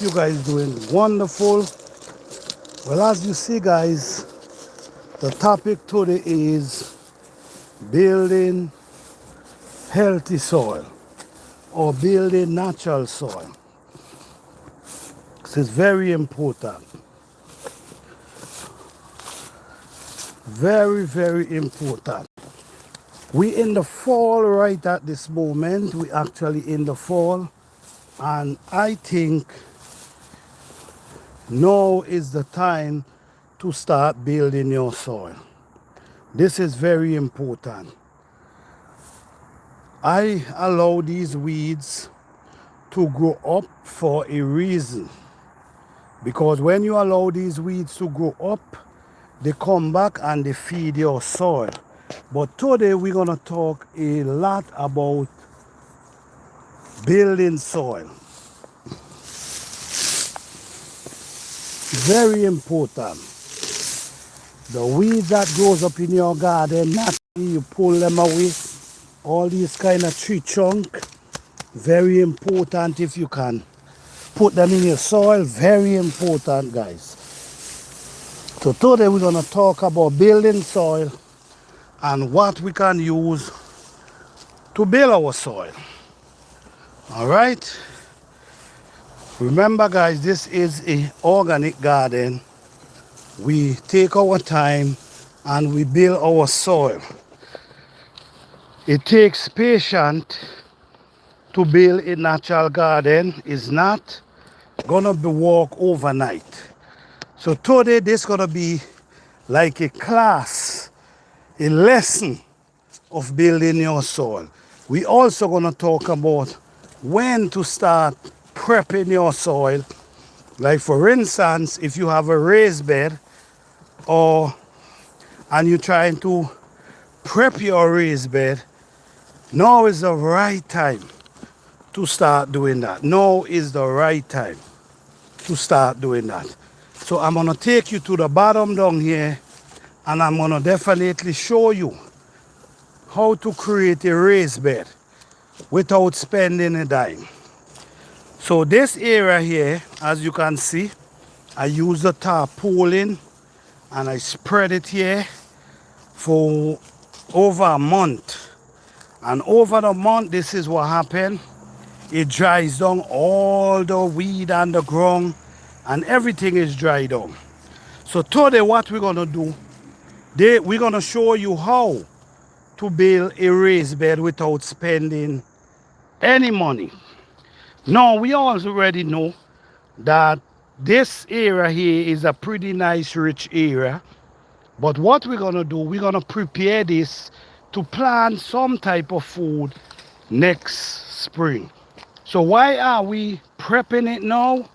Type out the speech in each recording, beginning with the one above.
You guys doing wonderful. Well, as you see, guys, the topic today is building healthy soil or building natural soil. This is very important. Very, very important. We in the fall right at this moment. We actually in the fall, and I think now is the time to start building your soil. This is very important. I allow these weeds to grow up for a reason, because when you allow these weeds to grow up, they come back and they feed your soil. But today we're going to talk a lot about building soil. Very important. The weeds that grows up in your garden, naturally you pull them away. All these kind of tree trunk, very important. If you can put them in your soil, very important, guys. So today we're going to talk about building soil and what we can use to build our soil. All right. Remember, guys, this is an organic garden. We take our time and we build our soil. It takes patience to build a natural garden. It's not gonna be walk overnight. So today this gonna be like a class, a lesson of building your soil. We also gonna talk about when to start prepping your soil. Like for instance, if you have a raised bed and you're trying to prep your raised bed, now is the right time to start doing that. Now is the right time to start doing that. So I'm gonna take you to the bottom down here, and I'm gonna definitely show you how to create a raised bed without spending a dime. So this area here, as you can see, I use the tarpaulin and I spread it here for over a month. And over the month, this is what happened. It dries down all the weed on the ground and everything is dried down. So today what we're gonna do, we're gonna show you how to build a raised bed without spending any money. Now we already know that this area here is a pretty nice rich area, but what we're gonna do, we're gonna prepare this to plant some type of food next spring. So why are we prepping it now?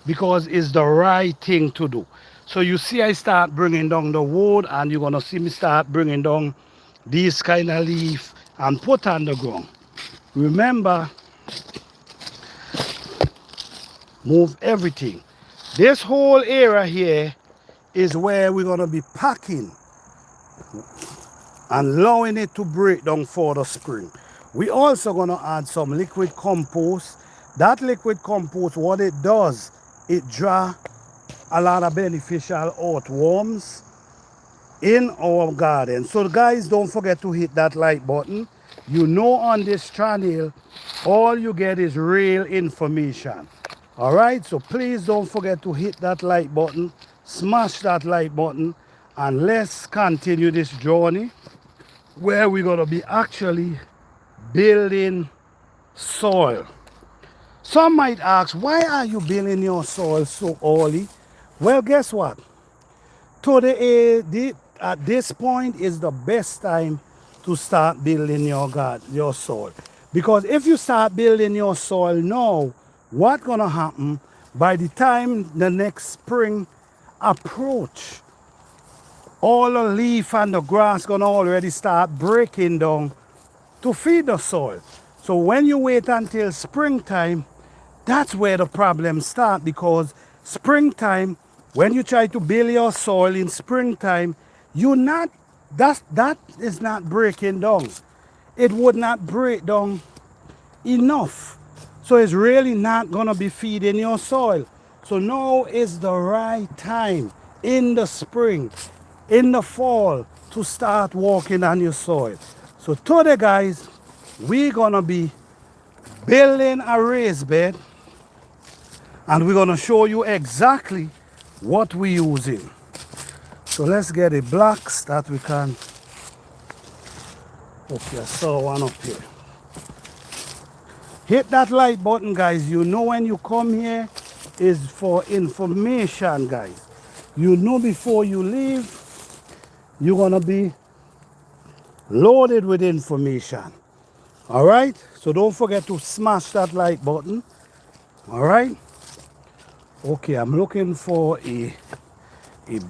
Because it's the right thing to do. So you see I start bringing down the wood, and you're gonna see me start bringing down these kind of leaf and put on the ground. Remember, move everything. This whole area here is where we're gonna be packing and allowing it to break down for the spring. We also gonna add some liquid compost. That liquid compost, what it does, it draw a lot of beneficial earthworms in our garden. So guys, don't forget to hit that like button. You know, on this channel, all you get is real information. All right, so please don't forget to hit that like button, smash that like button, and let's continue this journey where we're gonna be actually building soil. Some might ask, why are you building your soil so early? Well, guess what? Today, at this point, is the best time to start building your soil. Because if you start building your soil now, what's gonna happen by the time the next spring approach, all the leaf and the grass gonna already start breaking down to feed the soil. So when you wait until springtime, that's where the problems start, because springtime, when you try to build your soil in springtime, that is not breaking down. It would not break down enough. So it's really not gonna be feeding your soil. So now is the right time in the spring, in the fall, to start working on your soil. So today, guys, we're gonna be building a raised bed, and we're gonna show you exactly what we're using. So let's get the blocks that we can. Okay, I saw one up here. Hit that like button, guys. You know when you come here is for information, guys. You know before you leave, you're gonna be loaded with information. All right? So don't forget to smash that like button. All right? Okay, I'm looking for a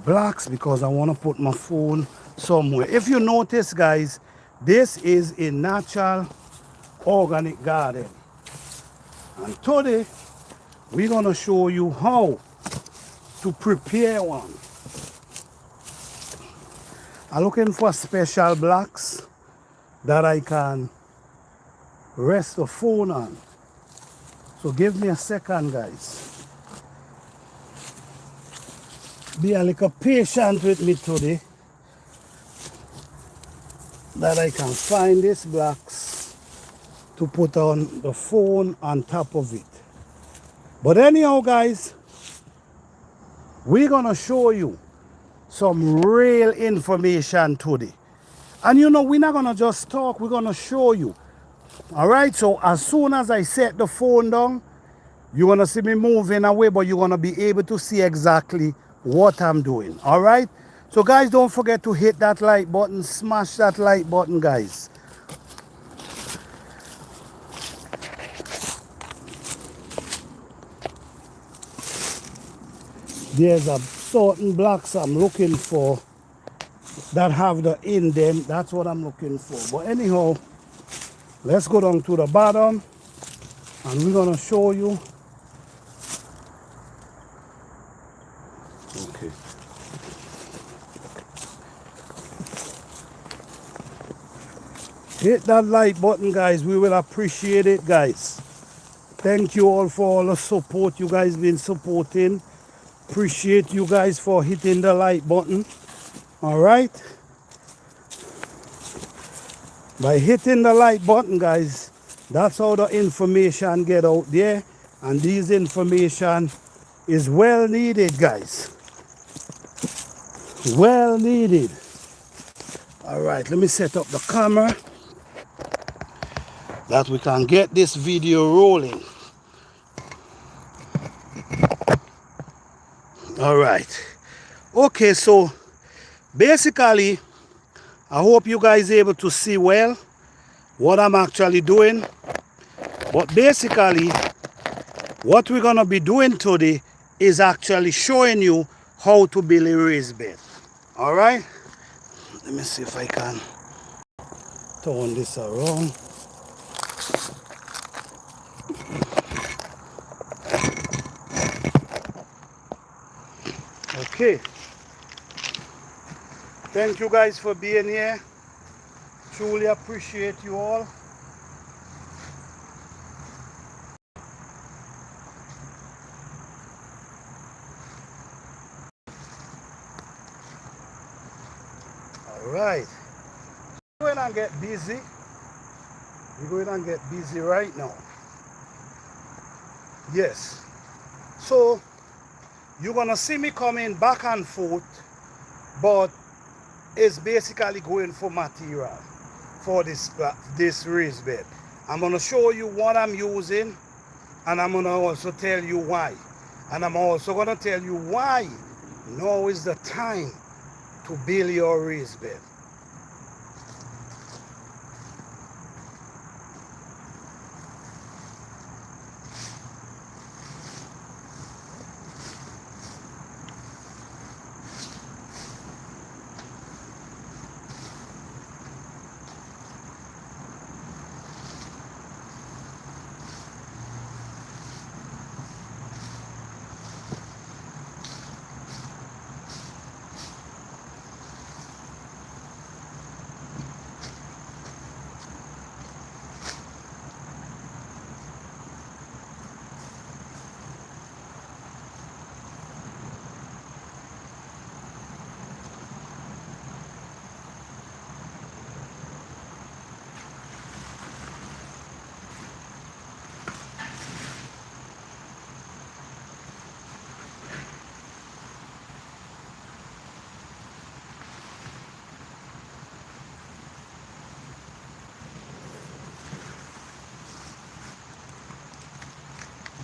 blocks because I want to put my phone somewhere. If you notice, guys, this is a natural organic garden. And today, we're going to show you how to prepare one. I'm looking for special blocks that I can rest the phone on. So give me a second, guys. Be a little patient with me today, that I can find these blocks to put on the phone on top of it. But anyhow, guys, we're gonna show you some real information today. And you know, we're not gonna just talk, we're gonna show you. All right, so as soon as I set the phone down, you're gonna see me moving away, but you're gonna be able to see exactly what I'm doing. All right, so guys, don't forget to hit that like button, smash that like button, guys. There's a certain blocks I'm looking for that have the indent. That's what I'm looking for. But anyhow, let's go down to the bottom and we're gonna show you. Okay. Hit that like button, guys. We will appreciate it, guys. Thank you all for all the support you guys been supporting. Appreciate you guys for hitting the like button. All right. By hitting the like button, guys, that's how the information get out there. And this information is well needed, guys. Well needed. All right, let me set up the camera that we can get this video rolling. All right. Okay, so basically, I hope you guys are able to see well what I'm actually doing. But basically, what we're gonna be doing today is actually showing you how to build a raised bed. All right. Let me see if I can turn this around. Okay. Thank you guys for being here. Truly appreciate you all. All right. Go ahead and get busy. We're going and get busy right now. Yes. So you're gonna see me coming back and forth, but it's basically going for material for this raised bed. I'm gonna show you what I'm using, and I'm gonna also tell you why. And I'm also gonna tell you why now is the time to build your raised bed.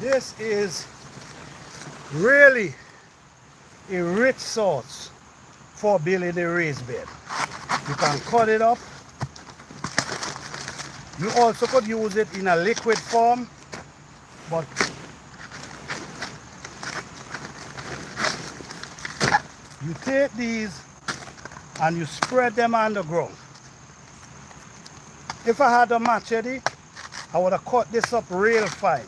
This is really a rich source for building a raised bed. You can cut it up. You also could use it in a liquid form, but you take these and you spread them on the ground. If I had a machete, I would have cut this up real fine.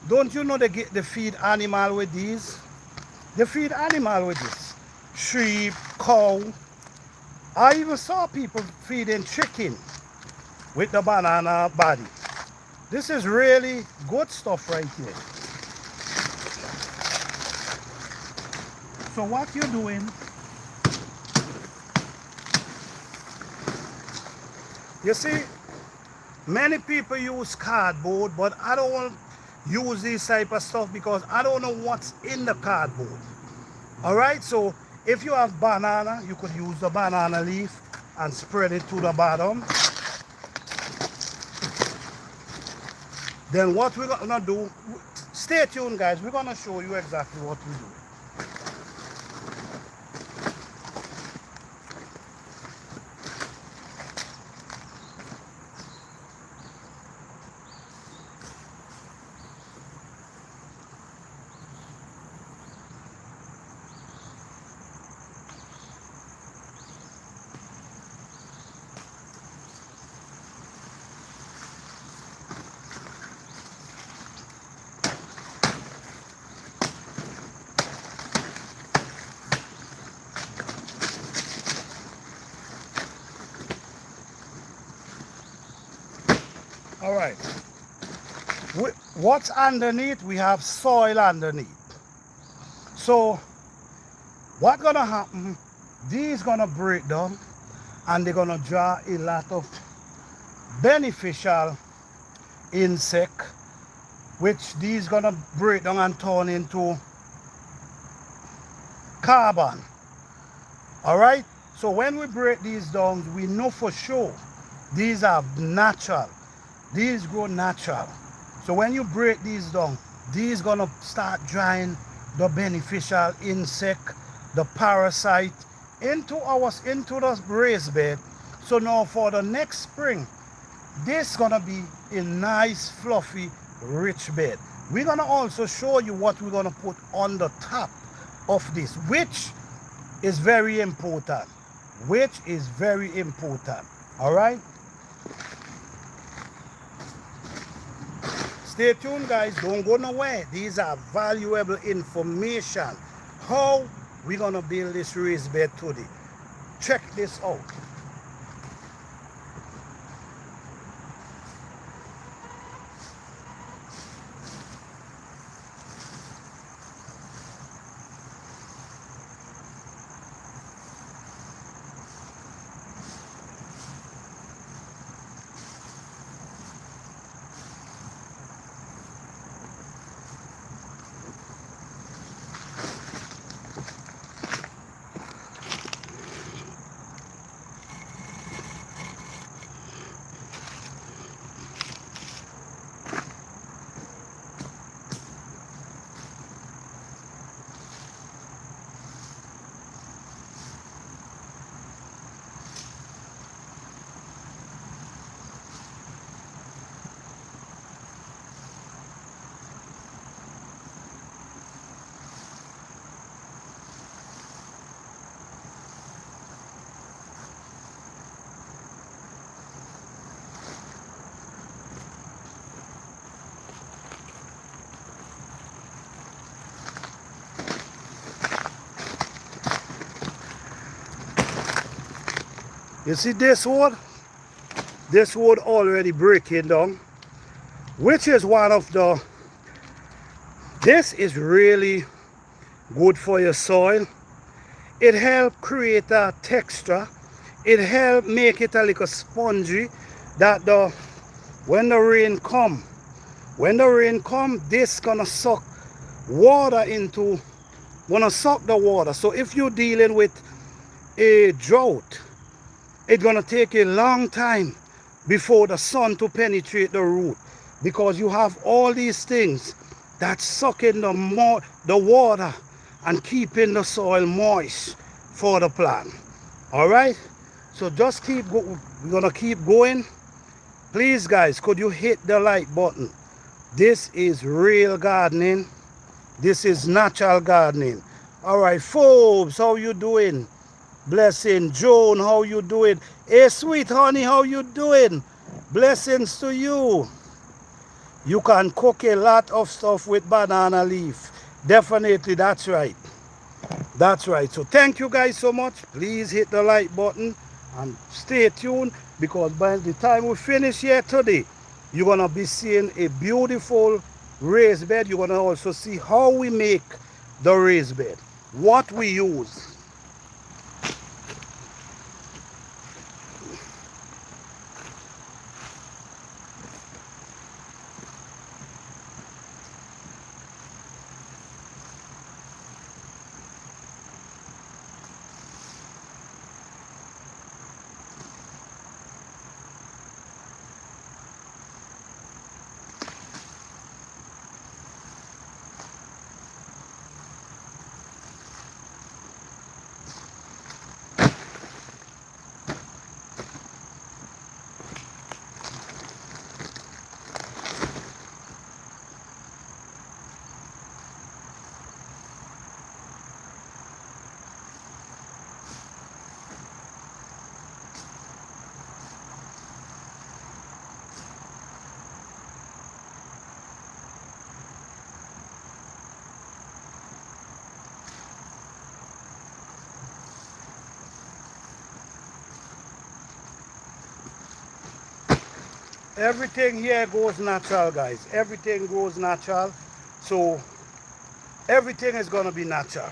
Don't you know they feed animal with these? They feed animal with this. Sheep, cow. I even saw people feeding chicken with the banana body. This is really good stuff right here. So what you're doing, you see, many people use cardboard, but I don't want to use this type of stuff because I don't know what's in the cardboard. All right, so if you have banana, you could use the banana leaf and spread it to the bottom. Then what we're gonna do, stay tuned guys, we're gonna show you exactly what we do. All right, what's underneath? We have soil underneath. So what's gonna happen, these gonna break down and they're gonna draw a lot of beneficial insect, which these gonna break down and turn into carbon. All right, so when we break these down, we know for sure these are natural. These grow natural. So when you break these down, these gonna start drying the beneficial insect, the parasite into the raised bed. So now for the next spring, this gonna be a nice, fluffy, rich bed. We're gonna also show you what we're gonna put on the top of this, which is very important. All right. Stay tuned guys, don't go nowhere. These are valuable information. How we're gonna build this raised bed today. Check this out. You see this wood? This wood already breaking down, which is one of the, this is really good for your soil. It helps create a texture. It helps make it a little spongy that when the rain come, this gonna suck water into, wanna suck the water. So if you're dealing with a drought, it's gonna take a long time before the sun to penetrate the root, because you have all these things That's sucking the water and keeping the soil moist for the plant. All right? So just we're gonna keep going. Please guys, could you hit the like button? This is real gardening. This is natural gardening. All right, Forbes, how you doing? Blessing. Joan, how you doing? Hey, sweet honey, how you doing? Blessings to you. You can cook a lot of stuff with banana leaf. Definitely, that's right. That's right. So thank you guys so much. Please hit the like button and stay tuned, because by the time we finish here today, you're going to be seeing a beautiful raised bed. You're going to also see how we make the raised bed, what we use. Everything here goes natural, guys. Everything goes natural. So everything is going to be natural.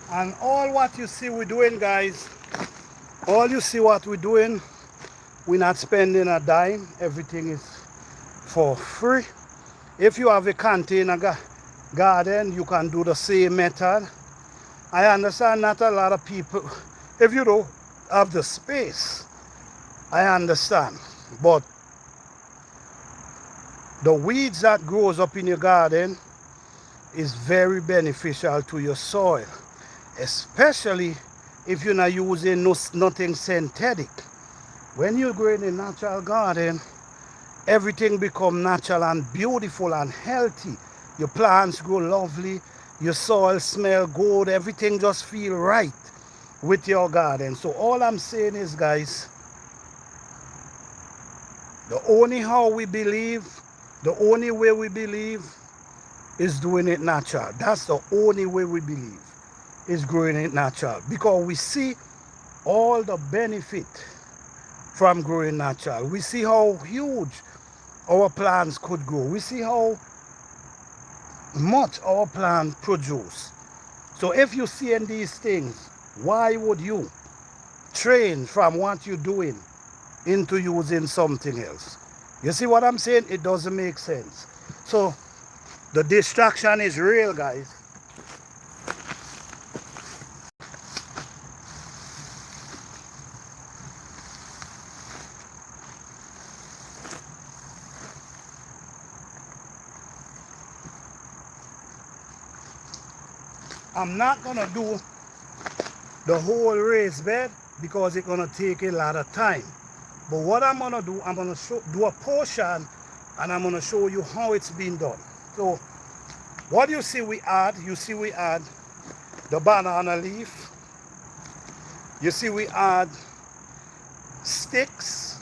And all what you see we're doing, guys, all you see what we're doing, we're not spending a dime. Everything is for free. If you have a container garden, you can do the same method. I understand not a lot of people, if you don't have the space, I understand. But the weeds that grows up in your garden is very beneficial to your soil, especially if you're not using nothing synthetic. When you grow in a natural garden, everything becomes natural and beautiful and healthy. Your plants grow lovely, your soil smell good, everything just feel right with your garden. So all I'm saying is, guys, the only way we believe is doing it natural. That's the only way we believe, is growing it natural, because we see all the benefit from growing natural. We see how huge our plants could grow. We see how much our plant produce. So if you're seeing these things, why would you train from what you're doing into using something else? You see what I'm saying? It doesn't make sense. So the distraction is real, guys. I'm not gonna do the whole raised bed because it's gonna take a lot of time. But what I'm gonna do, I'm gonna do a portion, and I'm gonna show you how it's been done. So what you see we add, the banana leaf. You see we add sticks.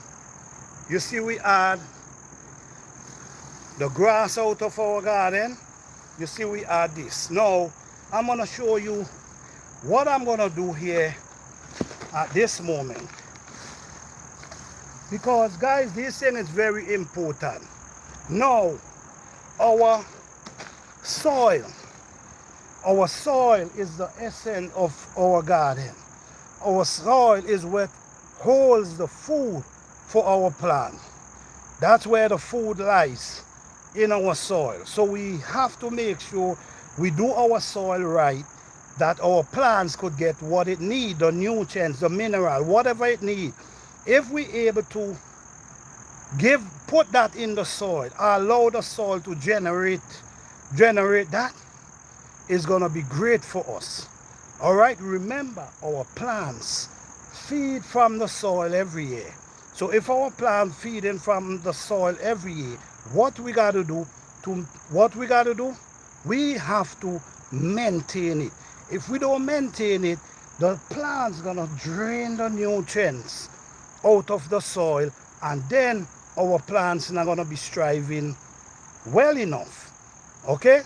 You see we add the grass out of our garden. You see we add this. Now I'm gonna show you what I'm gonna do here at this moment, because guys, this thing is very important. Now our soil is the essence of our garden. Our soil is what holds the food for our plant. That's where the food lies, in our soil. So we have to make sure we do our soil right, that our plants could get what it needs, the nutrients, the mineral, whatever it needs. If we able to put that in the soil, allow the soil to generate that, is gonna be great for us. All right, remember, our plants feed from the soil every year. So if our plant feeding from the soil every year, what we got to do? We have to maintain it. If we don't maintain it, the plant's gonna drain the nutrients out of the soil, and then our plants not gonna be striving well enough. Okay?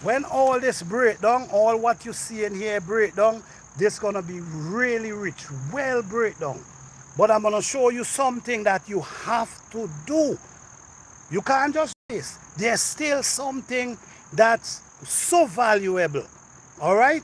When all this break down, all what you see in here break down, this gonna be really rich, well break down. But I'm gonna show you something that you have to do. You can't just do this. There's still something that's so valuable. All right?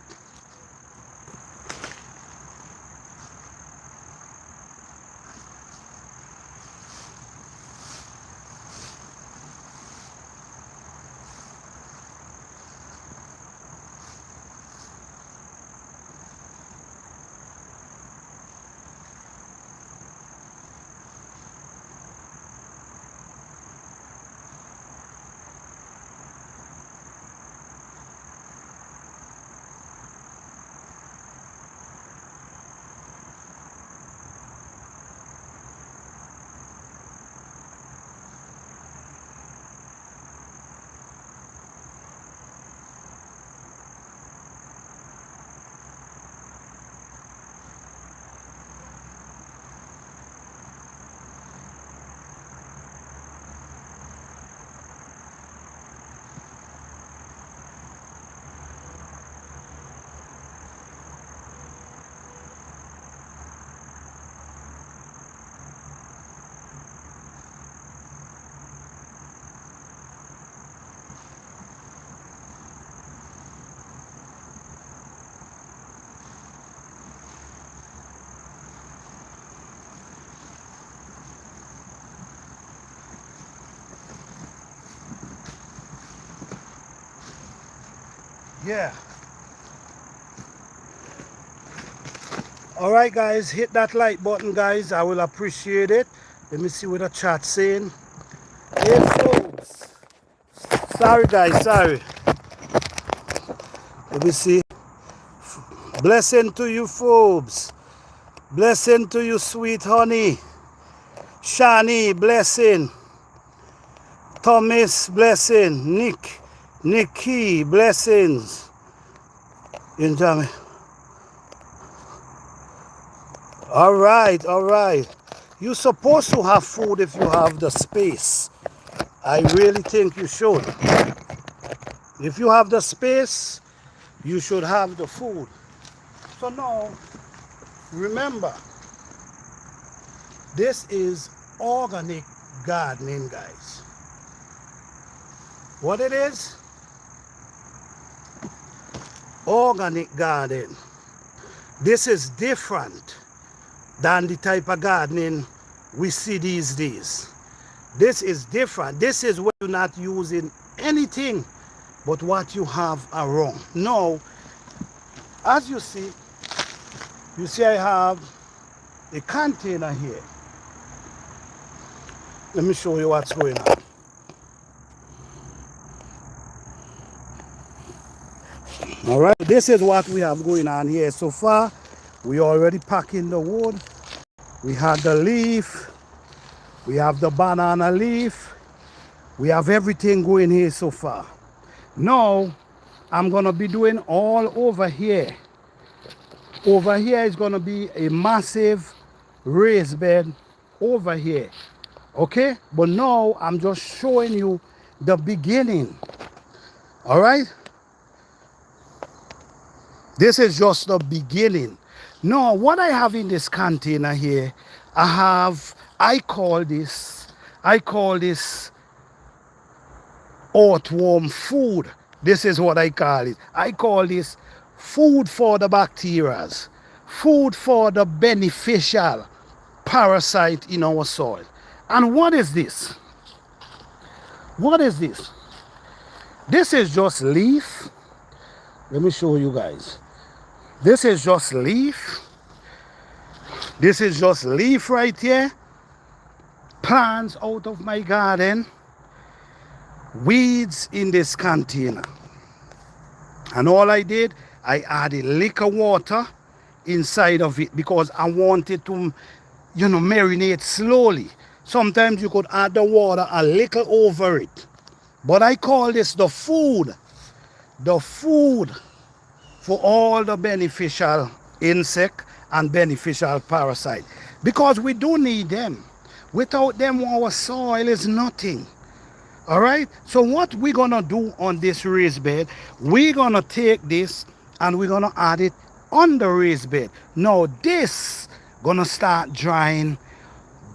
Yeah. All right, guys, hit that like button, guys. I will appreciate it. Let me see what the chat's saying. Hey, folks. Sorry, guys, sorry. Let me see. Blessing to you, Forbes. Blessing to you, sweet honey. Shani, blessing. Thomas, blessing. Nikki, blessings. Enjoy. All right, all right. You're supposed to have food if you have the space. I really think you should. If you have the space, you should have the food. So now, remember, this is organic gardening, guys. What it is? Organic garden. This is different than the type of gardening we see these days. This is different. This is where you're not using anything but what you have around. Now, as you see I have a container here. Let me show you what's going on. All right, this is what we have going on here so far. We already packing the wood. We had the leaf. We have the banana leaf. We have everything going here so far. Now, I'm gonna be doing all over here. Over here is gonna be a massive raised bed over here. Okay, but now I'm just showing you the beginning. All right, this is just the beginning. Now what I have in this container here, I call this earthworm food. This is what I call it. I call this food for the bacteria, food for the beneficial parasite in our soil. And what is this? What is this? This is just leaf. Let me show you guys. This is just leaf. This is just leaf right here. Plants out of my garden. Weeds in this container. And all I did, I added liquor water inside of it because I wanted to, marinate slowly. Sometimes you could add the water a little over it. But I call this the food for all the beneficial insect and beneficial parasite. Because we do need them. Without them, our soil is nothing. All right, so what we're gonna do on this raised bed, we're gonna take this and we're gonna add it on the raised bed. Now this gonna start drying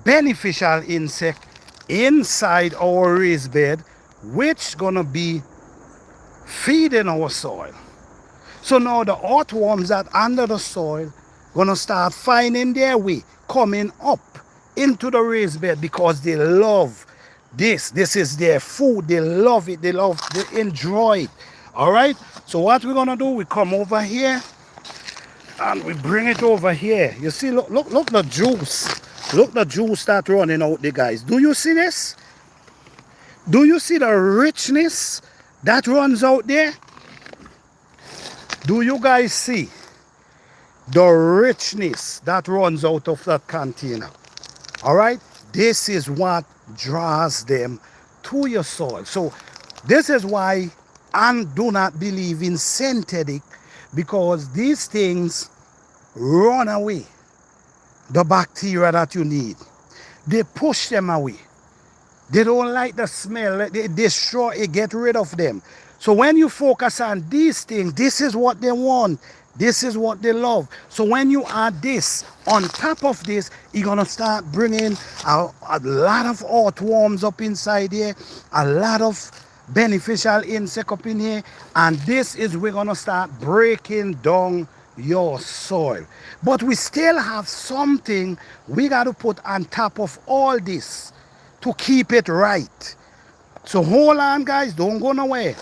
beneficial insect inside our raised bed, which gonna be feeding our soil. So now the earthworms that under the soil gonna start finding their way coming up into the raised bed because they love this. This is their food. They love it. They enjoy it. All right, so what we're gonna do, we come over here and we bring it over here. You see, look the juice. Look the juice that running out there, guys. Do you see this? Do you see the richness that runs out there? Do you guys see the richness that runs out of that container? All right, this is what draws them to your soil. So this is why I do not believe in synthetic, because these things run away the bacteria that you need. They push them away. They don't like the smell. They destroy it, get rid of them. So when you focus on these things, this is what they want. This is what they love. So when you add this on top of this, you're gonna start bringing a lot of earthworms up inside here, a lot of beneficial insect up in here, and this is we're gonna start breaking down your soil. But we still have something we got to put on top of all this to keep it right. So hold on, guys, don't go nowhere.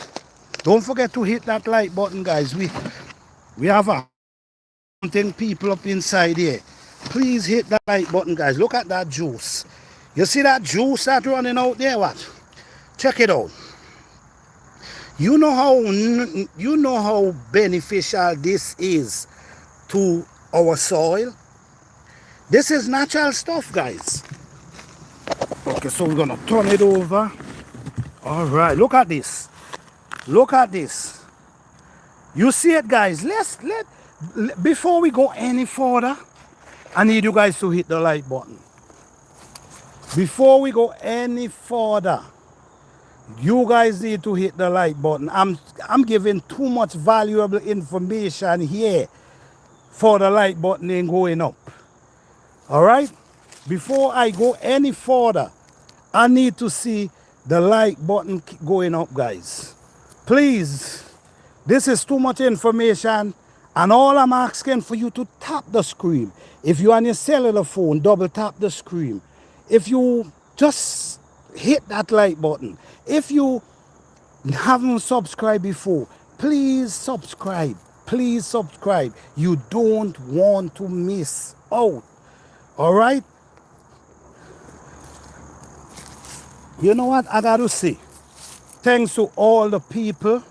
Don't forget to hit that like button, guys. We have something people up inside here. Please hit that like button, guys. Look at that juice. You see that juice that running out there? What? Check it out. You know how beneficial this is to our soil. This is natural stuff, guys. Okay, so we're gonna turn it over. All right, look at this. Look at this. You see it, guys? Before we go any further, I need you guys to hit the like button. Before we go any further, you guys need to hit the like button. I'm giving too much valuable information here for the like button ain't going up. All right? Before I go any further, I need to see the like button going up, guys. Please, this is too much information, and all I'm asking for you to tap the screen. If you're on your cellular phone, double tap the screen. If you just hit that like button. If you haven't subscribed before, please subscribe. Please subscribe. You don't want to miss out. All right? You know what I got to say? Thanks to all the people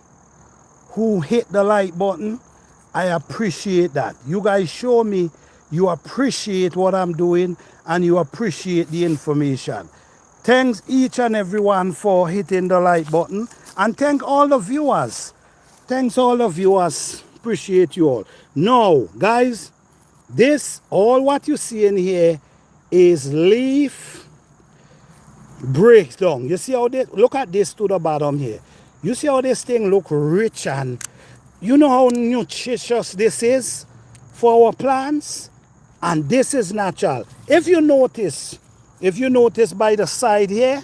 who hit the like button. I appreciate that. You guys show me you appreciate what I'm doing and you appreciate the information. Thanks each and everyone for hitting the like button, and thank all the viewers. Thanks all the viewers. Appreciate you all. Now, guys, this, all what you see in here is leaf breakdown. You see how they, look at this to the bottom here. You see how this thing look rich, and you know how nutritious this is for our plants? And this is natural. If you notice by the side here,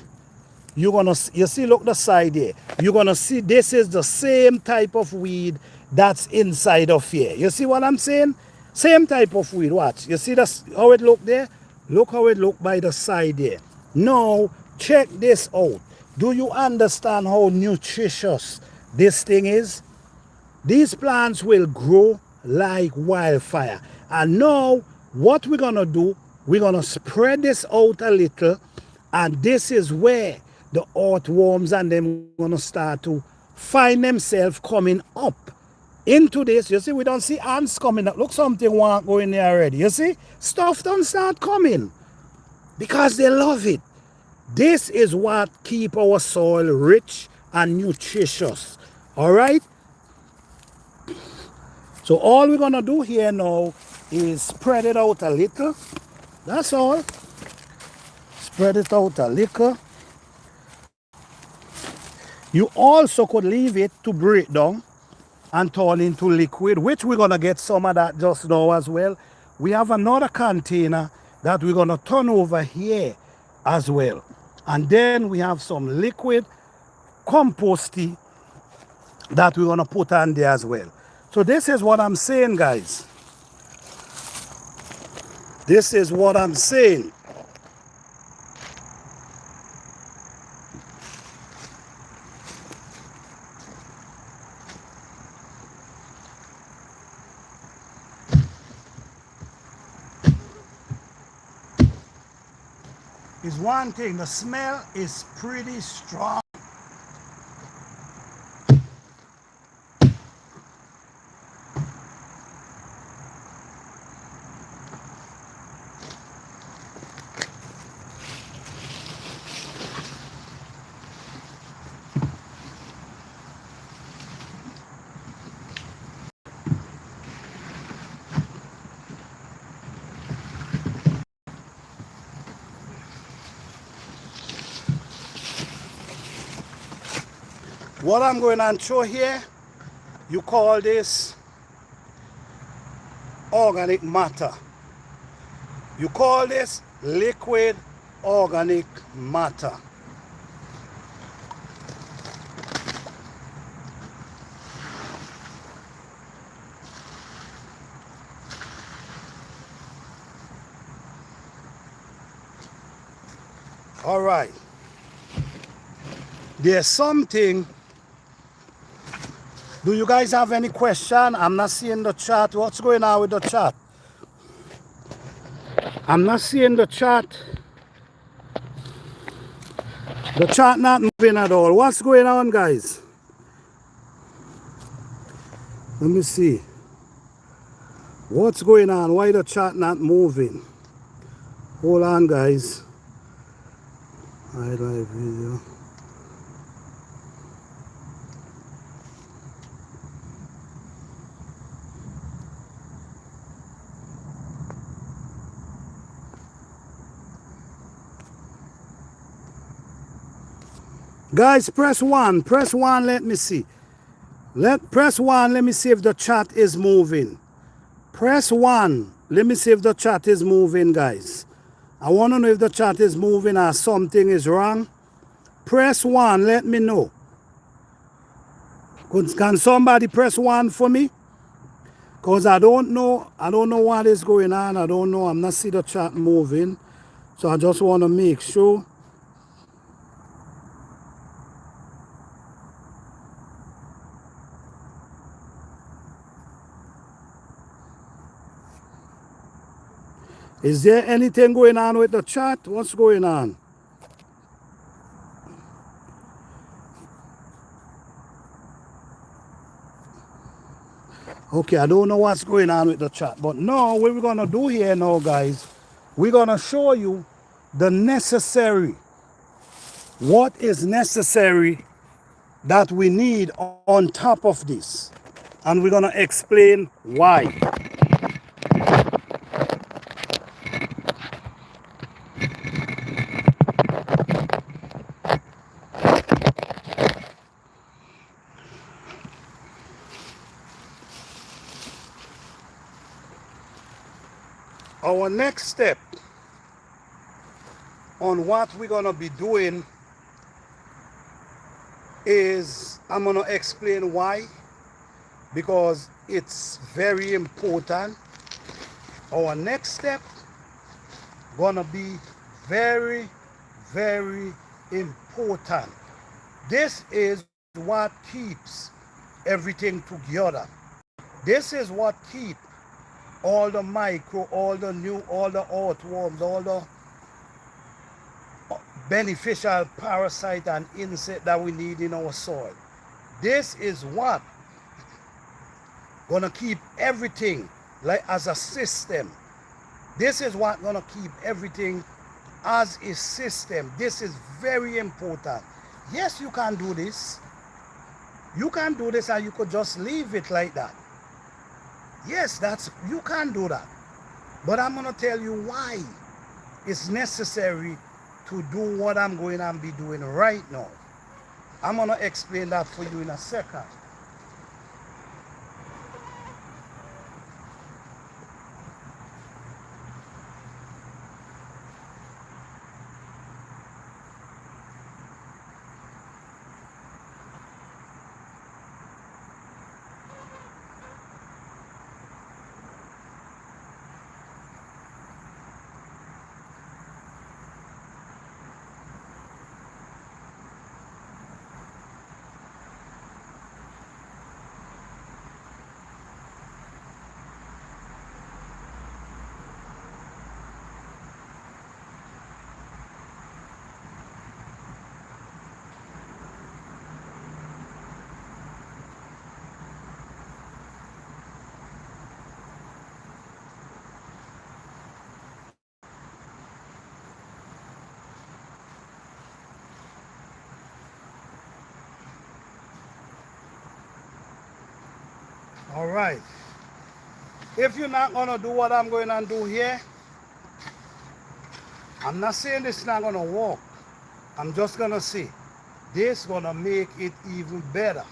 you're gonna, you see, look the side here. You're gonna see this is the same type of weed that's inside of here. You see what I'm saying? Same type of weed. Watch. You see this, how it look there? Look how it look by the side there. Now, check this out. Do you understand how nutritious this thing is? These plants will grow like wildfire. And now, what we're gonna do, we're gonna spread this out a little, and this is where the earthworms and them gonna start to find themselves coming up into this. You see, we don't see ants coming up. Look, something won't go in there already. You see, stuff don't start coming because they love it. This is what keep our soil rich and nutritious. All right. So all we're gonna do here now is spread it out a little. That's all. Spread it out a little. You also could leave it to break down and turn into liquid, which we're gonna get some of that just now as well. We have another container that we're gonna turn over here as well. And then we have some liquid composting that we're gonna put on there as well. So this is what I'm saying, guys. This is what I'm saying. Is one thing, the smell is pretty strong. What I'm going to show here, you call this organic matter. You call this liquid organic matter. All right. There's something. Do you guys have any question? I'm not seeing the chat. What's going on with the chat? I'm not seeing the chat. The chat not moving at all. What's going on, guys? Let me see. What's going on? Why the chat not moving? Hold on, guys. Highlight video. Guys, press 1. Press 1, let me see. Press 1, let me see if the chat is moving. Press 1. Let me see if the chat is moving, guys. I want to know if the chat is moving or something is wrong. Press 1, let me know. Can somebody press 1 for me? Because I don't know what is going on. I don't know. I'm not seeing the chat moving. So I just want to make sure. Is there anything going on with the chat? What's going on? Okay, I don't know what's going on with the chat, but now what we're gonna do here now, guys, we're gonna show you the necessary, what is necessary that we need on top of this. And we're gonna explain why. Our next step on what we're gonna be doing is I'm gonna explain why, because it's very important. Our next step gonna be very, very important. This is what keeps everything together. This is what keeps all the micro, all the new, all the earthworms, all the beneficial parasite and insect that we need in our soil. This is what gonna keep everything like as a system. This is what gonna keep everything as a system. This is very important. Yes, you can do this. You can do this and you could just leave it like that. Yes, you can do that. But I'm gonna tell you why it's necessary to do what I'm going to be doing right now. I'm gonna explain that for you in a second. All right. If you're not gonna do what I'm going to do here, I'm not saying this is not gonna work. I'm just gonna say this gonna make it even better.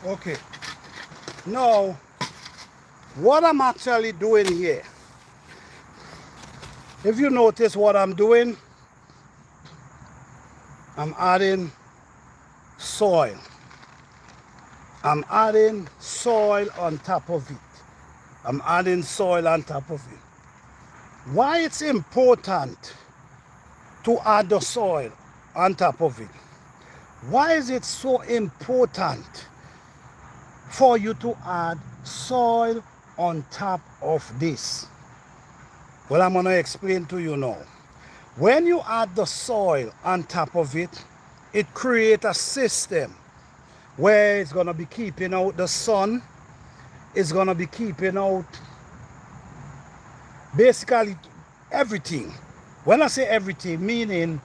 Okay. Now, what I'm actually doing here, if you notice what I'm doing, I'm adding soil. I'm adding soil on top of it. I'm adding soil on top of it. Why it's important to add the soil on top of it? Why is it so important for you to add soil on top of this? Well, I'm going to explain to you now. When you add the soil on top of it, it creates a system where it's going to be keeping out the sun, it's going to be keeping out basically everything. When I say everything, meaning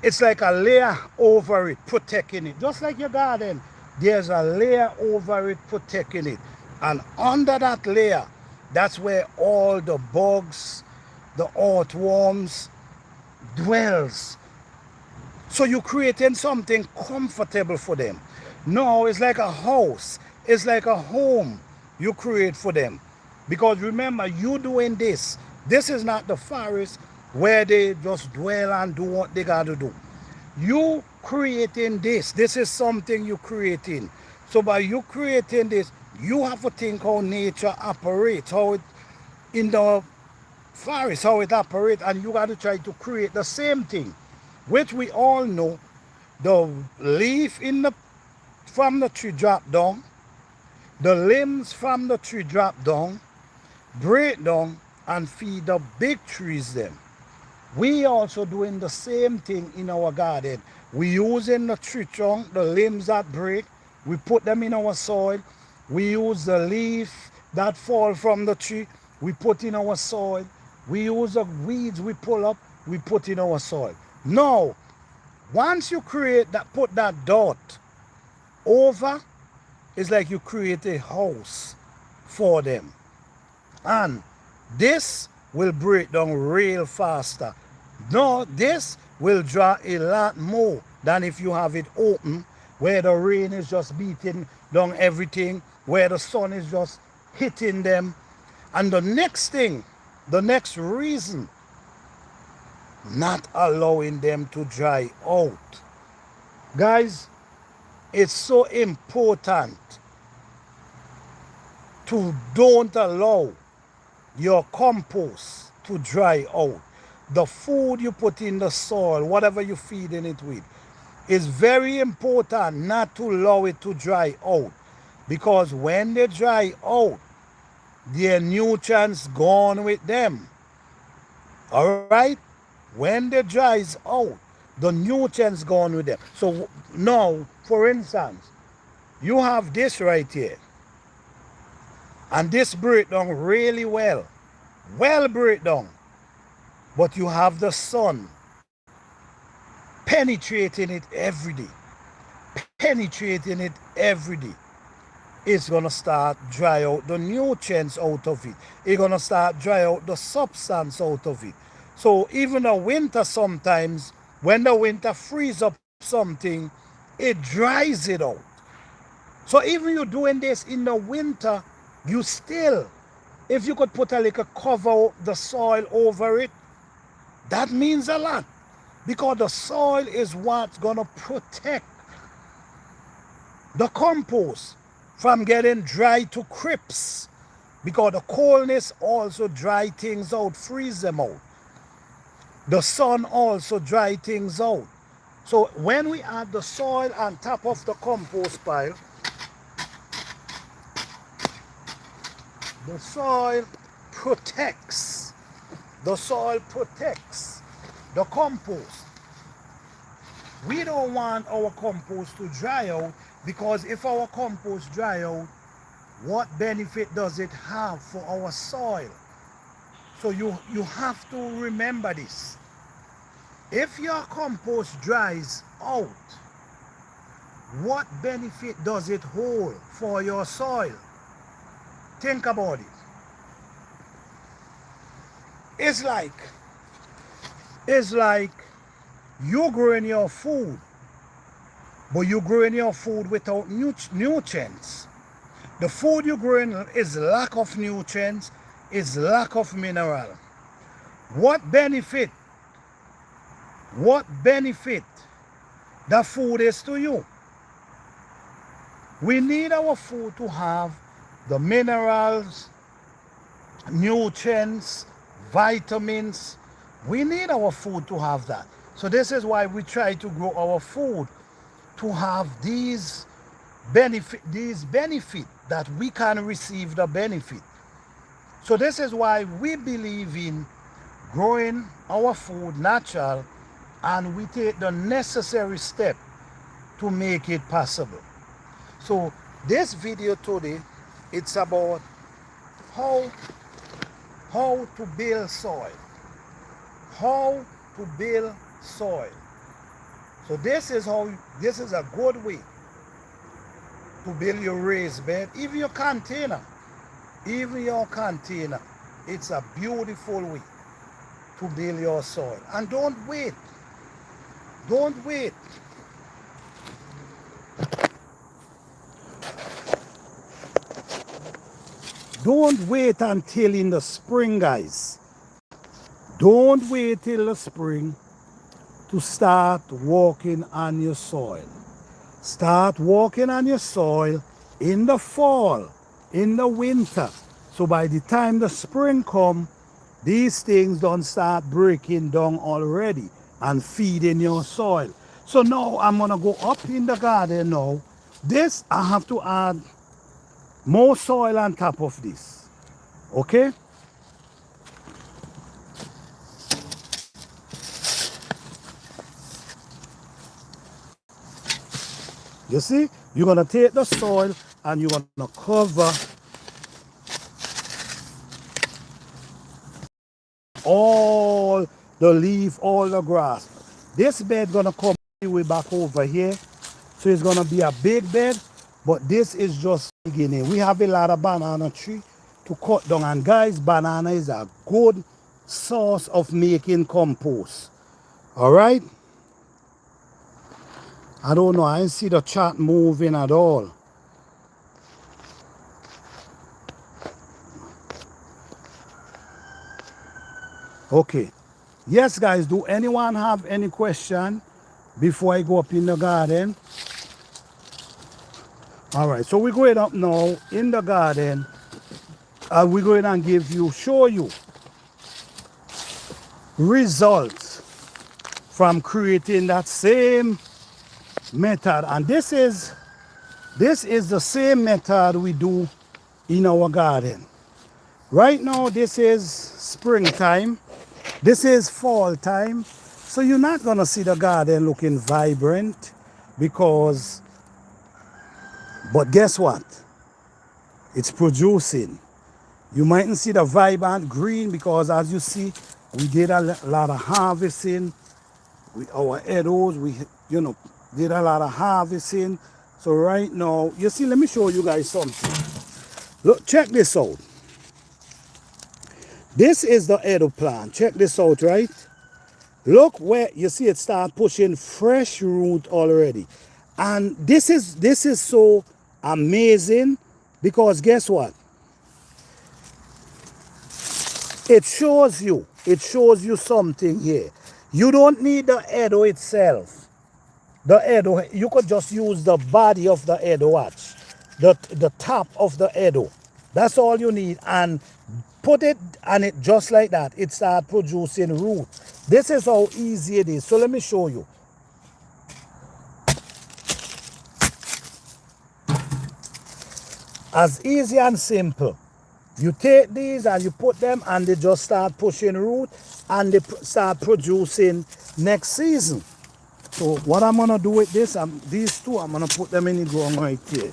It's like a layer over it, protecting it. Just like your garden, there's a layer over it, protecting it. And under that layer, that's where all the bugs, the earthworms dwells. So you're creating something comfortable for them. No, it's like a house. It's like a home you create for them. Because remember, you doing this. This is not the forest where they just dwell and do what they got to do. You creating this. This is something you creating. So by you creating this, you have to think how nature operates, how it in the forest, how it operates, and you got to try to create the same thing, which we all know. The leaf in the from the tree drop down, the limbs from the tree drop down, break down and feed the big trees them. We also doing the same thing in our garden. We using the tree trunk, the limbs that break, we put them in our soil. We use the leaf that fall from the tree, we put in our soil. We use the weeds we pull up, we put in our soil. Now, once you create that, put that dot over, it's like you create a house for them. And this will break down real faster. No, this will draw a lot more than if you have it open, where the rain is just beating down everything, where the sun is just hitting them. And the next thing, the next reason, not allowing them to dry out. Guys, it's so important to don't allow your compost to dry out. The food you put in the soil, whatever you're feeding it with, is very important not to allow it to dry out. Because when they dry out, their nutrients gone with them. Alright? When they dries out, the nutrients gone with them. So now, for instance, you have this right here. And this break down really well. Well break down. But you have the sun penetrating it every day. Penetrating it every day. It's going to start dry out the nutrients out of it. It's going to start dry out the substance out of it. So even the winter sometimes, when the winter freeze up something, it dries it out. So even you're doing this in the winter, you still, if you could put a little cover the soil over it, that means a lot. Because the soil is what's going to protect the compost from getting dry to crisps. Because the coldness also dry things out, freeze them out. The sun also dry things out. So when we add the soil on top of the compost pile, the soil protects. The soil protects the compost. We don't want our compost to dry out, because if our compost dry out, what benefit does it have for our soil? So you have to remember this. If your compost dries out, what benefit does it hold for your soil? Think about it. It's like you growing your food, but you growing your food without nutrients. The food you're growing is lack of nutrients, is lack of mineral. What benefit that food is to you? We need our food to have the minerals, nutrients, vitamins. We need our food to have that. So this is why we try to grow our food to have these benefit that we can receive the benefit. So this is why we believe in growing our food natural, and we take the necessary step to make it possible. So this video today, it's about how to build soil. How to build soil. So this is a good way to build your raised bed. Even your container, it's a beautiful way to build your soil. And don't wait. Don't wait until in the spring, guys. Don't wait till the spring to start working on your soil. Start working on your soil in the fall, in the winter. So by the time the spring come, these things don't start breaking down already and feeding your soil. So now I'm gonna go up in the garden now. This, I have to add more soil on top of this. Okay? You see, you're gonna take the soil and you're gonna cover all the leaf, all the grass. This bed gonna come way back over here. So it's gonna be a big bed, but this is just beginning. We have a lot of banana tree to cut down. And guys, banana is a good source of making compost. All right? I don't know, I didn't see the chat moving at all. Okay. Yes, guys, do anyone have any question before I go up in the garden? All right, so we're going up now in the garden. We're going to show you results from creating that same method. And this is the same method we do in our garden. Right now, this is springtime. This is fall time. So you're not gonna see the garden looking vibrant but guess what? It's producing. You mightn't see the vibrant green because as you see, we did a lot of harvesting with our meadows. We, did a lot of harvesting. So right now, you see, let me show you guys something. Look, check this out. This is the meadow plant. Check this out, right? Look where you see it start pushing fresh root already. And this is so amazing because guess what? It shows you something here. You don't need the meadow itself. The meadow, you could just use the body of the meadow, watch. The top of the meadow. That's all you need. And put it on it just like that. It starts producing root. This is how easy it is. So let me show you. As easy and simple. You take these and you put them and they just start pushing root and they start producing next season. So what I'm gonna do with this, these two, I'm gonna put them in the ground right here.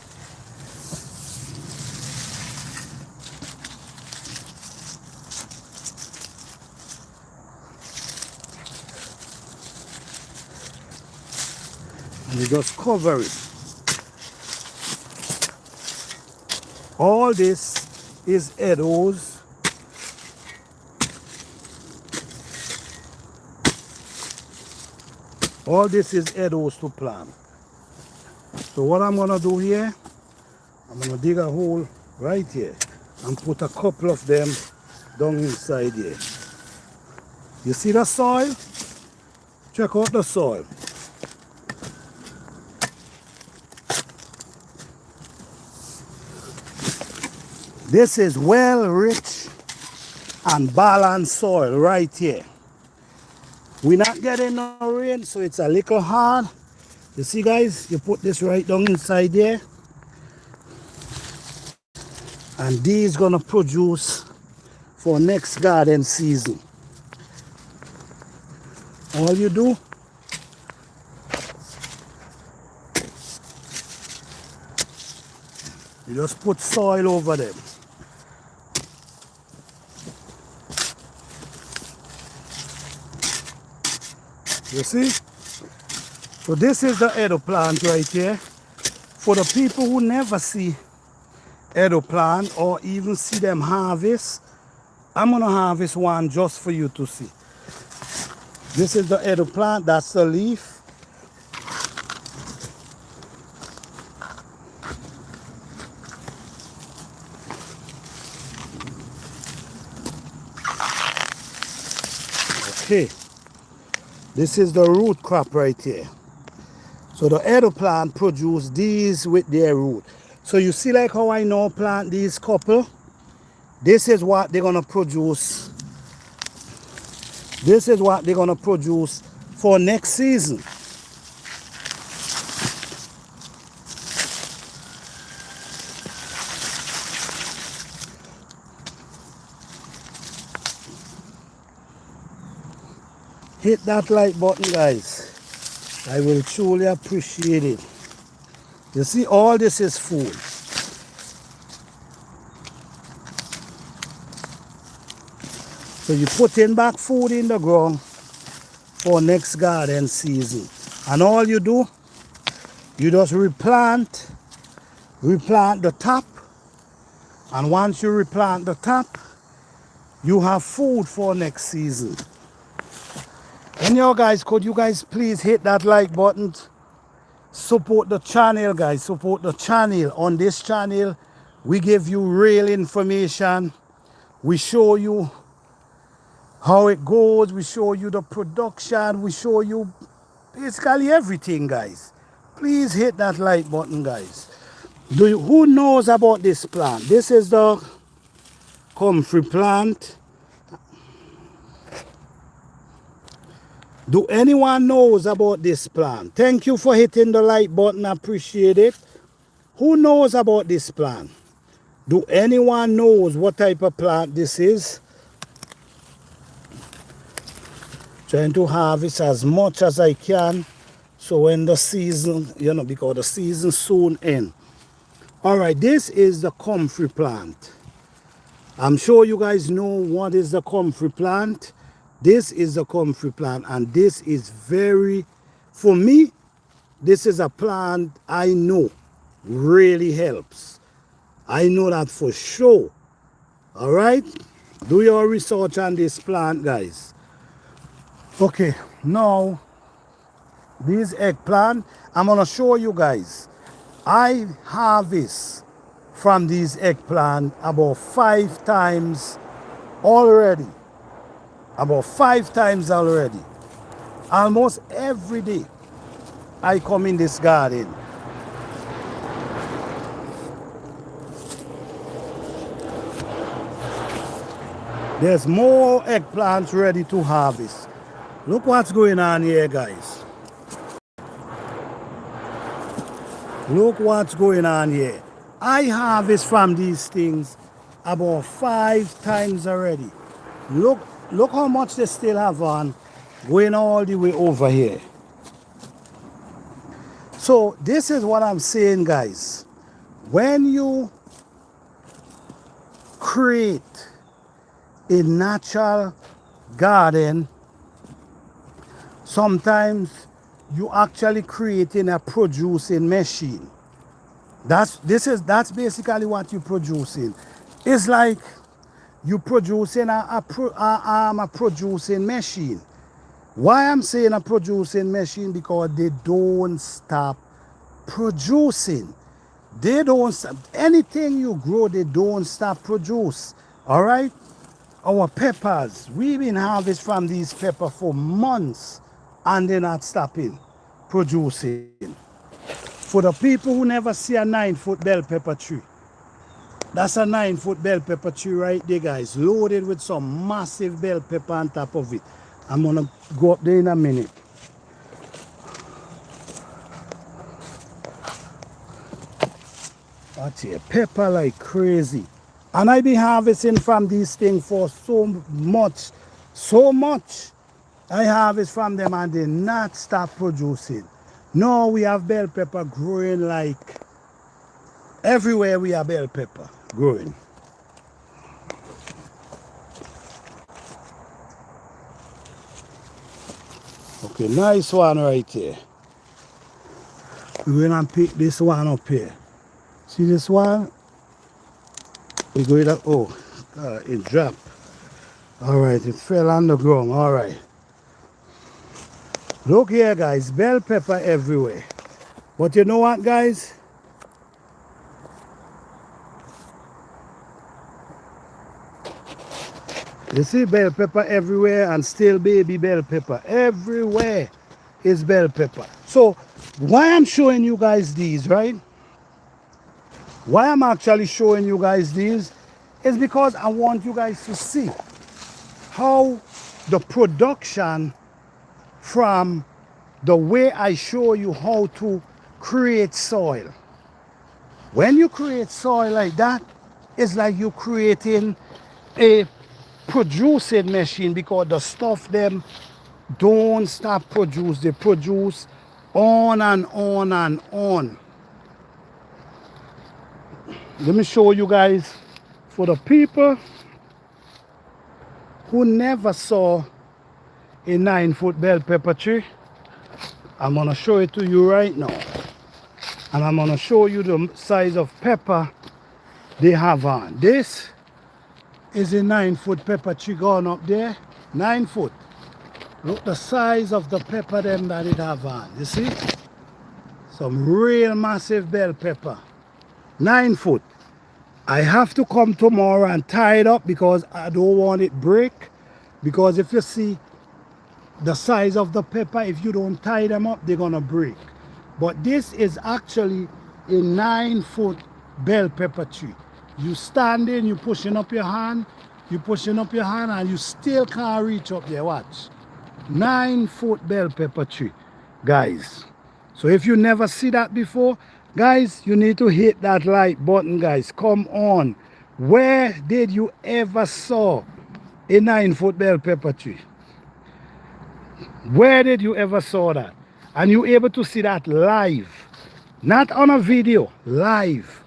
And you just cover it. All this is meadows. All this is meadows to plant. So what I'm gonna do here, I'm gonna dig a hole right here and put a couple of them down inside here. You see the soil? Check out the soil. This is well rich and balanced soil right here. We're not getting no rain, so it's a little hard. You see, guys, you put this right down inside there. And these gonna produce for next garden season. All you do, you just put soil over them. You see? So this is the eggplant right here. For the people who never see eggplant or even see them harvest, I'm gonna harvest one just for you to see. This is the eggplant, that's the leaf. Okay, this is the root crop right here. So the eggplant produce these with their root. So you see like how I now plant these couple? This is what they're gonna produce. This is what they're gonna produce for next season. Hit that like button, guys. I will truly appreciate it. You see, all this is food. So you put in back food in the ground for next garden season. And all you do, you just replant the top. And once you replant the top, you have food for next season. And you guys, could you guys please hit that like button? Support the channel, guys. Support the channel. On this channel, we give you real information. We show you how it goes. We show you the production. We show you basically everything, guys. Please hit that like button, guys. Who knows about this plant? This is the comfrey plant. Do anyone knows about this plant? Thank you for hitting the like button. I appreciate it. Who knows about this plant? Do anyone knows what type of plant this is? Trying to harvest as much as I can. So when the season, because the season soon ends. All right, this is the comfrey plant. I'm sure you guys know what is the comfrey plant. This is the comfrey plant, and this is for me, this is a plant I know really helps. I know that for sure. All right? Do your research on this plant, guys. Okay, now, these eggplant, I'm going to show you guys. I harvest from these eggplant about 5 times already. About 5 times already. Almost every day I come in this garden. There's more eggplants ready to harvest. Look what's going on here, guys. Look what's going on here. I harvest from these things about 5 times already. Look how much they still have on, going all the way over here. So this is what I'm saying, guys. When you create a natural garden, sometimes you actually creating a producing machine. That's basically what you're producing. It's like you producing a producing machine. Why I'm saying a producing machine? Because they don't stop producing. They don't stop. Anything you grow, they don't stop produce. All right? Our peppers, we've been harvesting from these peppers for months, and they're not stopping producing. For the people who never see a 9-foot bell pepper tree, that's a 9-foot bell pepper tree right there, guys, loaded with some massive bell pepper on top of it. I'm gonna go up there in a minute. Watch here, pepper like crazy. And I be harvesting from these things for so much. I harvest from them and they not stop producing. No, we have bell pepper growing like everywhere. We have bell pepper growing. Okay, nice one right here. We're gonna pick this one up here. See this one? We're going to, oh, it dropped. All right, it fell on the ground. All right. Look here, guys, bell pepper everywhere. But you know what, guys? You see bell pepper everywhere, and still baby bell pepper. Everywhere is bell pepper. So why I'm showing you guys these, right? Why I'm actually showing you guys these is because I want you guys to see how the production from the way I show you how to create soil. When you create soil like that, it's like you creating a producing machine, because the stuff them don't stop produce. They produce on and on and on. Let me show you guys, for the people who never saw a 9-foot bell pepper tree, I'm gonna show it to you right now. And I'm gonna show you the size of pepper they have on. This is a 9-foot pepper tree going up there. 9 foot. Look the size of the pepper them that it have on. You see? Some real massive bell pepper. 9 foot. I have to come tomorrow and tie it up because I don't want it break. Because if you see the size of the pepper, if you don't tie them up, they're gonna break. But this is actually a 9-foot bell pepper tree. You standing, you pushing up your hand, and you still can't reach up there. Watch. 9-foot bell pepper tree, guys. So if you never see that before, guys, you need to hit that like button, guys. Come on. Where did you ever saw a 9-foot bell pepper tree? Where did you ever saw that? And you able to see that live, not on a video, live.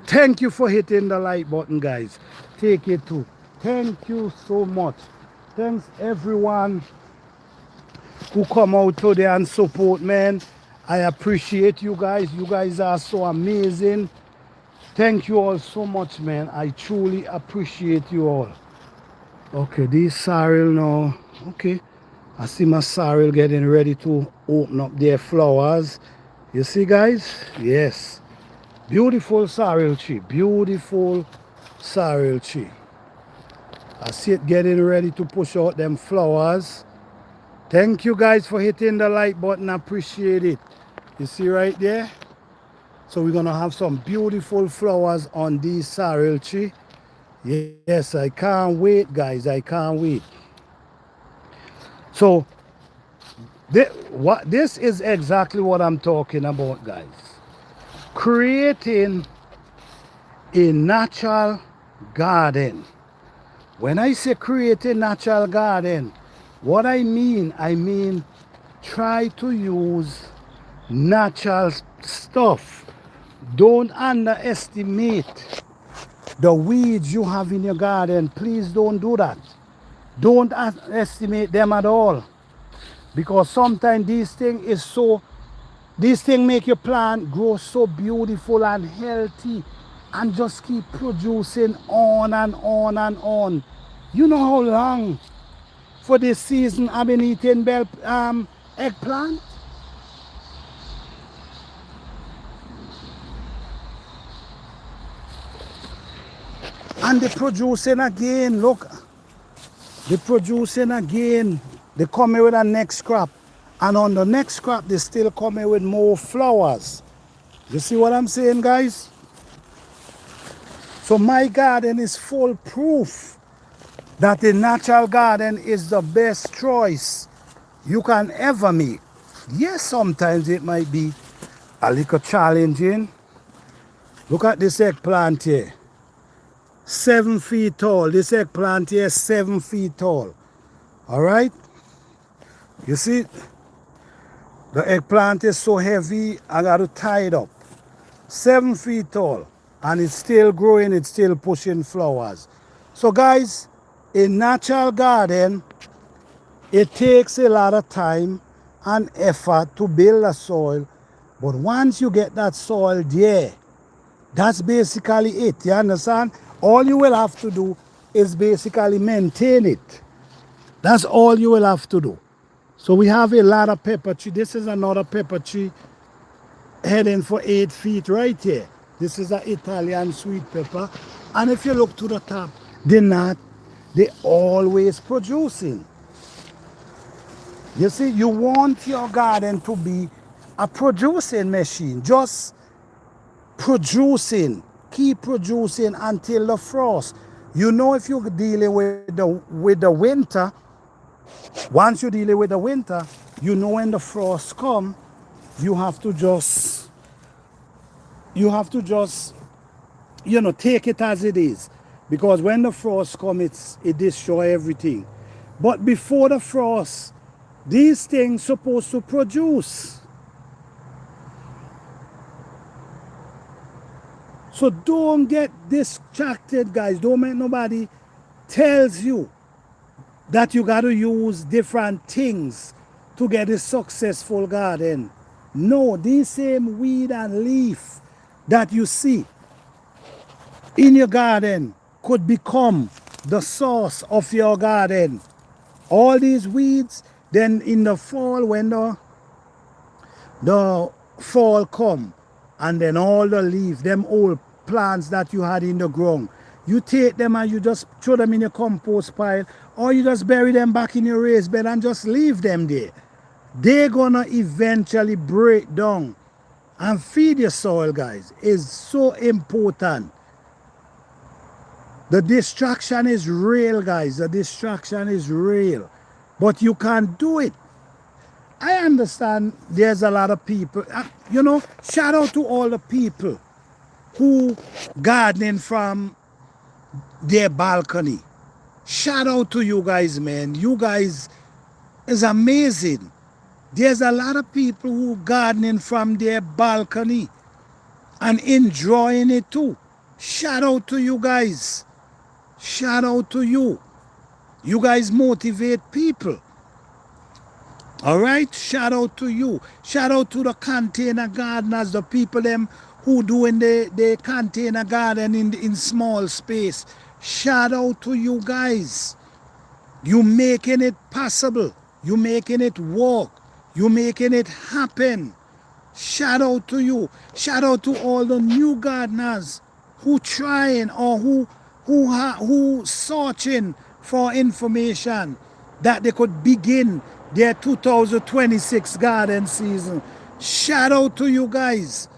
Thank you for hitting the like button, guys. Take it too. Thank you so much. Thanks everyone who come out today and support, man. I appreciate you guys. You guys are so amazing. Thank you all so much, man. I truly appreciate you all. Okay, this sorrel now. Okay, I see my sorrel getting ready to open up their flowers. You see, guys? Yes. Beautiful sorrel tree. Beautiful sorrel tree. I see it getting ready to push out them flowers. Thank you guys for hitting the like button. I appreciate it. You see right there? So we're gonna have some beautiful flowers on this sorrel tree. Yes, I can't wait, guys. I can't wait. So this is exactly what I'm talking about, guys. Creating a natural garden. When I say create a natural garden, what I mean try to use natural stuff. Don't underestimate the weeds you have in your garden. Please don't do that. Don't underestimate them at all. Because sometimes these things make your plant grow so beautiful and healthy and just keep producing on and on and on. You know how long for this season I've been eating eggplant? And they're producing again, look. They're producing again. They come here with a next crop. And on the next crop, they still come here with more flowers. You see what I'm saying, guys? So my garden is full proof that a natural garden is the best choice you can ever make. Yes, sometimes it might be a little challenging. Look at this eggplant here. 7 feet tall. This eggplant here is 7 feet tall. All right? You see, the eggplant is so heavy, I got to tie it up. 7 feet tall. And it's still growing, it's still pushing flowers. So guys, a natural garden, it takes a lot of time and effort to build a soil. But once you get that soil there, that's basically it. You understand? All you will have to do is basically maintain it. That's all you will have to do. So we have a lot of pepper tree. This is another pepper tree heading for 8 feet right here. This is an Italian sweet pepper. And if you look to the top, they're always producing. You see, you want your garden to be a producing machine. Just producing. Keep producing until the frost. You know, if you're dealing with the winter, once you're dealing with the winter, you know when the frost come, you have to just take it as it is, because when the frost comes, it destroys everything. But before the frost, these things supposed to produce. So don't get distracted, guys. Don't make nobody tells you that you got to use different things to get a successful garden. No, these same weed and leaf that you see in your garden could become the source of your garden. All these weeds, then in the fall, when the fall come, and then all the leaves, them old plants that you had in the ground, you take them and you just throw them in your compost pile, or you just bury them back in your raised bed and just leave them there. They're gonna eventually break down. And feed your soil, guys, is so important. The distraction is real, guys. The distraction is real. But you can't do it. I understand there's a lot of people, shout out to all the people who gardening from their balcony. Shout out to you guys, man. You guys is amazing. There's a lot of people who gardening from their balcony and enjoying it too. Shout out to you guys. Shout out to you. You guys motivate people. All right? Shout out to you. Shout out to the container gardeners, the people them who doing the container garden in small space. Shout out to you guys. You making it possible. You making it work. You making it happen. Shout out to you. Shout out to all the new gardeners who trying or who searching for information that they could begin their 2026 garden season. Shout out to you guys.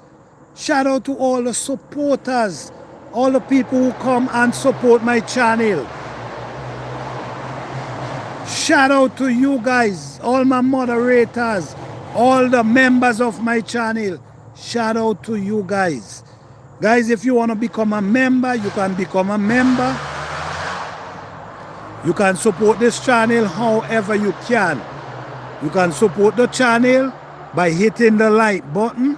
Shout out to all the supporters, all the people who come and support my channel. Shout out to you guys, all my moderators, all the members of my channel. Shout out to you guys. Guys, if you want to become a member, you can become a member. You can support this channel however you can. You can support the channel by hitting the like button.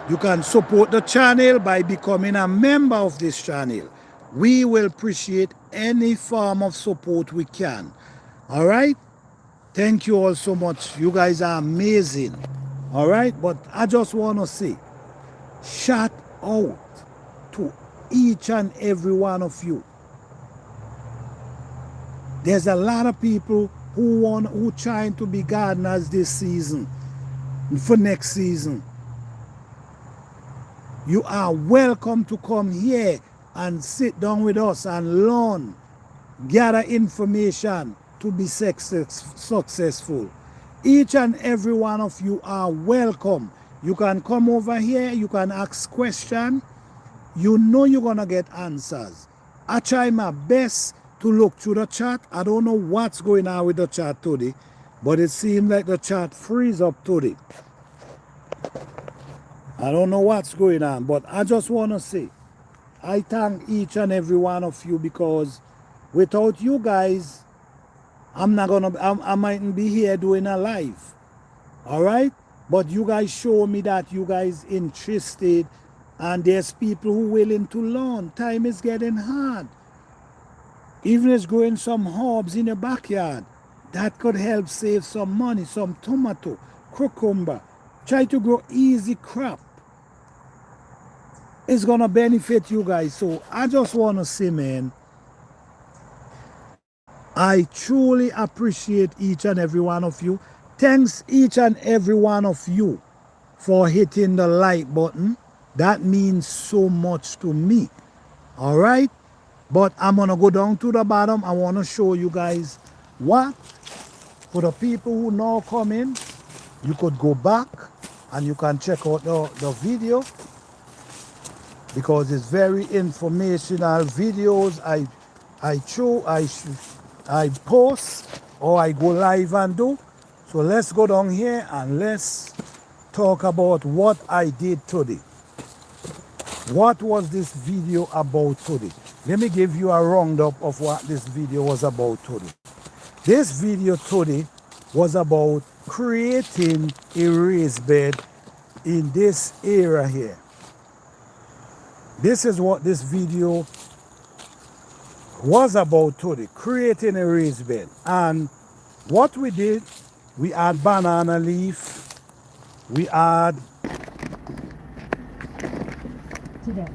You can support the channel by becoming a member of this channel. We will appreciate any form of support we can. All right? Thank you all so much. You guys are amazing. All right? But I just want to say, shout out to each and every one of you. There's a lot of people who trying to be gardeners this season, for next season. You are welcome to come here and sit down with us and learn, gather information to be successful. Each and every one of you are welcome. You can come over here, you can ask questions. You know you're going to get answers. I try my best to look through the chat. I don't know what's going on with the chat today, but it seems like the chat freeze up today. I don't know what's going on, but I just want to say, I thank each and every one of you, because without you guys, I mightn't be here doing a live. All right? But you guys show me that you guys interested, and there's people who willing to learn. Time is getting hard. Even if growing some herbs in your backyard, That could help save some money, some tomato, cucumber. Try to grow easy crop. It's gonna benefit you guys. So I just wanna say, man, I truly appreciate each and every one of you. Thanks each and every one of you for hitting the like button. That means so much to me. All right? But I'm gonna go down to the bottom. I wanna show you guys what, for the people who now come in, you could go back and you can check out the video, because it's very informational videos I post or I go live and do. So let's go down here and let's talk about what I did today. What was this video about today? Let me give you a roundup of what this video was about today. This video today was about creating a raised bed in this area here. This is what this video was about today, creating a raised bed. And what we did, we add banana leaf, we add... Today,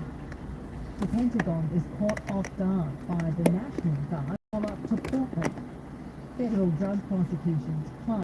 the Pentagon is caught off guard by the National Guard follow-up to Portland. Federal drug prosecutions climb.